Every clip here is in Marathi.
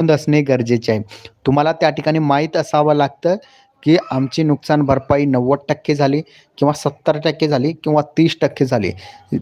नोंद असणे गरजेचे आहे. तुम्हाला त्या ठिकाणी माहीत असावं लागतं, की आमची नुकसान भरपाई 90% झाली किंवा 70% झाली किंवा 30% झाली.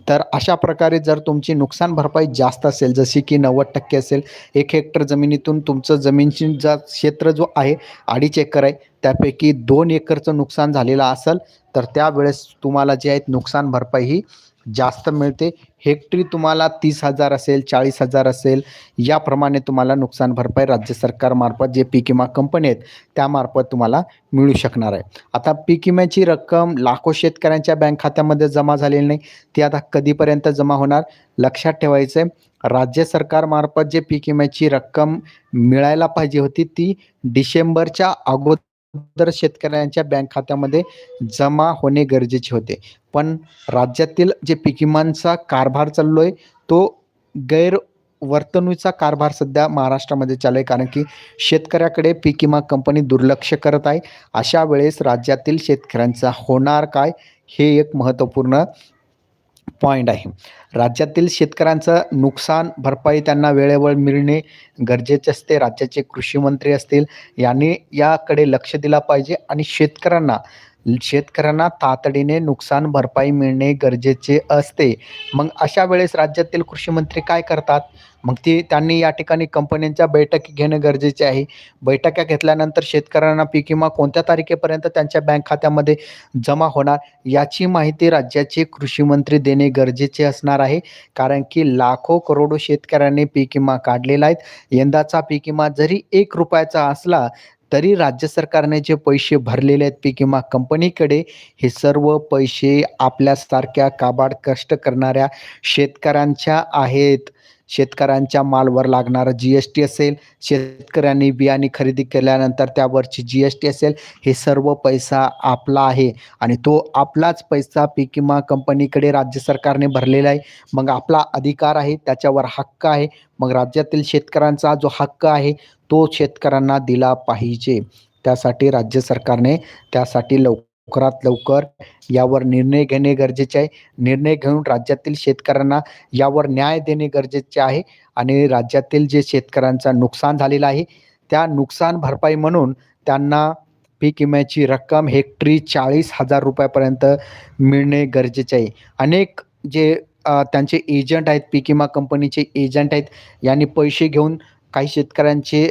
तर अशा प्रकारे जर तुमची नुकसान भरपाई जास्त असेल, जशी की 90% असेल, 1 हेक्टर जमिनीतून तुमचं जमीनचा क्षेत्र जो आहे 2.5 एकर आहे, त्यापैकी 2 एकरचं नुकसान झालेलं असेल, तर त्यावेळेस तुम्हाला जे आहे नुकसान भरपाई ही जास्त मिळते. हेक्टरी तुम्हाला 30,000 असेल, 40,000 असेल, याप्रमाणे तुम्हाला नुकसान भरपाई राज्य सरकारमार्फत जे पीक विमा कंपनी आहेत, त्यामार्फत तुम्हाला मिळू शकणार आहे. आता पीक विम्याची रक्कम लाखो शेतकऱ्यांच्या बँक खात्यामध्ये जमा झालेली नाही. ती आता कधीपर्यंत जमा होणार? लक्षात ठेवायचं आहे, राज्य सरकारमार्फत जे पीक विम्याची रक्कम मिळायला पाहिजे होती, ती डिसेंबरच्या अगोदर शेतकऱ्यांच्या बँक खात्यामध्ये जमा होणे गरजेचे होते. पण राज्यातील जे पीक विमांचा कारभार चाललो आहे, तो गैरवर्तणुकीचा कारभार सध्या महाराष्ट्रामध्ये चालू आहे. कारण की शेतकऱ्याकडे पीक विमा कंपनी दुर्लक्ष करत आहे. अशा वेळेस राज्यातील शेतकऱ्यांचा होणार काय? हे एक महत्त्वपूर्ण पॉइंट आहे. राज्यातील शेतकऱ्यांचं नुकसान भरपाई त्यांना वेळेवर मिळणे गरजेचे असते. राज्याचे कृषी मंत्री असतील, यांनी याकडे लक्ष दिलं पाहिजे आणि शेतकऱ्यांना तातडीने नुकसान भरपाई मिळणे गरजेचे असते. मग अशा वेळेस राज्यातील कृषी मंत्री काय करतात? मग त्यांनी या ठिकाणी कंपन्यांच्या बैठकी घेणं गरजेचे आहे. बैठका घेतल्यानंतर शेतकऱ्यांना पीक विमा कोणत्या तारखेपर्यंत त्यांच्या बँक खात्यामध्ये जमा होणार, याची माहिती राज्याचे कृषी मंत्री देणे गरजेचे असणार आहे. कारण की लाखो करोडो शेतकऱ्यांनी पीक विमा काढलेला आहे. यंदाचा पीक विमा जरी ₹1 असला, तरी राज्य सरकारने जे पैसे भरलेले आहेत पीक विमा कंपनीकडे, हे सर्व पैसे आपल्यासारख्या काबाड कष्ट करणाऱ्या शेतकऱ्यांच्या आहेत. शेतकऱ्यांच्या मालावर लागणारा जी-एस-टी असेल, शेतकऱ्यांनी बियाणे खरेदी केल्यानंतर त्यावरची जी-एस-टी असेल, हे सर्व पैसा आपला आहे आणि तो आपलाच पैसा पीक विमा कंपनीकडे राज्य सरकारने भरलेला आहे. मग आपला अधिकार आहे, त्याच्यावर हक्क आहे. मग राज्यातील शेतकऱ्यांचा जो हक्क आहे, तो शेतकऱ्यांना दिला पाहिजे. त्यासाठी राज्य सरकारने त्यासाठी लवकरात लवकर यावर निर्णय घेणे गरजेचे आहे. निर्णय घेऊन राज्यातील शेतकऱ्यांना यावर न्याय देणे गरजेचे आहे आणि राज्यातील जे शेतकऱ्यांचं नुकसान झालेलं आहे, त्या नुकसान भरपाई म्हणून त्यांना पीक विम्याची रक्कम हेक्टरी ₹40,000 पर्यंत मिळणे गरजेचे आहे. अनेक जे त्यांचे एजंट आहेत, पीक विमा कंपनीचे एजंट आहेत, यांनी पैसे घेऊन काही शेतकऱ्यांचे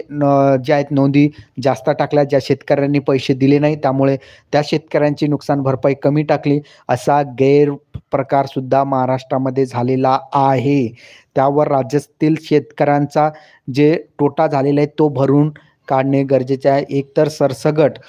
जे आहेत नोंदी जास्त टाकल्या, ज्या शेतकऱ्यांनी पैसे दिले नाही, त्यामुळे त्या शेतकऱ्यांची नुकसान भरपाई कमी टाकली. असा गैरप्रकारसुद्धा महाराष्ट्रामध्ये झालेला आहे. त्यावर राज्यातील शेतकऱ्यांचा जे तोटा झालेला आहे, तो भरून काढणे गरजेचे आहे. एकतर सरसकट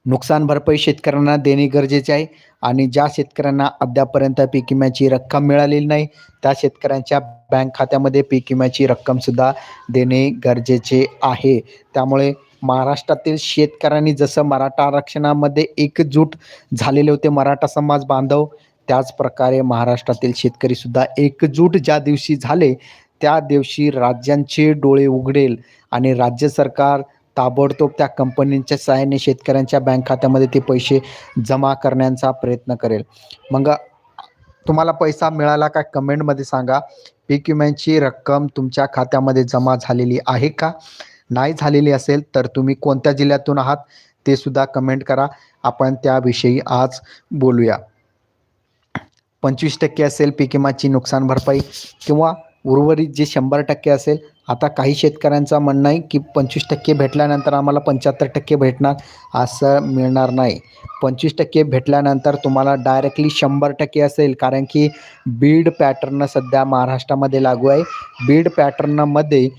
नुकसान भरपाई शेतकऱ्यांना देणे गरजेचे आहे आणि ज्या शेतकऱ्यांना अद्यापपर्यंत पीक विम्याची रक्कम मिळालेली नाही, त्या शेतकऱ्यांच्या बँक खात्यामध्ये पीक विम्याची रक्कमसुद्धा देणे गरजेचे आहे. त्यामुळे महाराष्ट्रातील शेतकऱ्यांनी जसं मराठा आरक्षणामध्ये एकजूट झालेले होते मराठा समाज बांधव, त्याचप्रकारे महाराष्ट्रातील शेतकरीसुद्धा एकजूट ज्या दिवशी झाले, त्या दिवशी राज्यांचे डोळे उघडेल आणि राज्य सरकार ताबडतोब त्या कंपनीच्या सहाय्याने शेतकऱ्यांच्या बँक खात्यामध्ये ते पैसे जमा करण्याचा प्रयत्न करेल. मग तुम्हाला पैसा मिळाला का? कमेंटमध्ये सांगा. पीक विम्याची रक्कम तुमच्या खात्यामध्ये जमा झालेली आहे का? नाही झालेली असेल तर तुम्ही कोणत्या जिल्ह्यातून आहात ते सुद्धा कमेंट करा. आपण त्याविषयी आज बोलूया. 25% असेल पीक विम्याची नुकसान भरपाई किंवा उर्वरित जे 100% असेल. आता काही शेतकऱ्यांचं म्हणणं आहे, की 25% भेटल्यानंतर आम्हाला 75% भेटणार, असं मिळणार नाही. 25% भेटल्यानंतर तुम्हाला डायरेक्टली 100% असेल, कारण की बीड पॅटर्न सध्या महाराष्ट्रामध्ये लागू आहे. बीड पॅटर्नमध्ये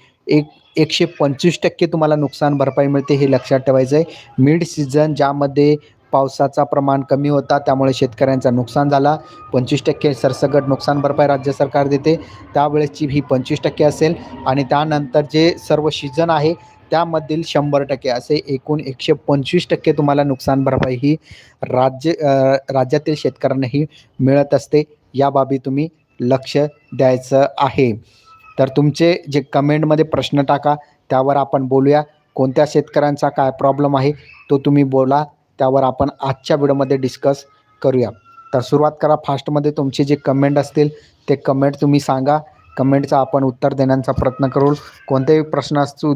125% तुम्हाला नुकसान भरपाई मिळते, हे लक्षात ठेवायचं आहे. मिड सीझन ज्यामध्ये पावसाचा प्रमाण कमी होता, त्यामुळे शेतकऱ्यांचं नुकसान झाला. 25% सरसकट नुकसान भरपाई राज्य सरकार देते. त्यावेळेसची ही 25% असेल आणि त्यानंतर जे सर्व सीझन आहे त्यामधील 100% असे एकूण 125% तुम्हाला नुकसान भरपाई ही राज्यातील शेतकऱ्यांनाही मिळत असते. या बाबी तुम्ही लक्ष द्यायचं आहे. तर तुमचे जे कमेंटमध्ये प्रश्न टाका, त्यावर आपण बोलूया. कोणत्या शेतकऱ्यांचा काय प्रॉब्लेम आहे तो तुम्ही बोला, त्यावर आपण आजच्या व्हिडिओमध्ये डिस्कस करूया. तर सुरुवात करा फास्टमध्ये. तुमचे जे कमेंट असतील ते कमेंट तुम्ही सांगा. कमेंटचा आपण उत्तर देण्याचा प्रयत्न करू. कोणतेही प्रश्न असू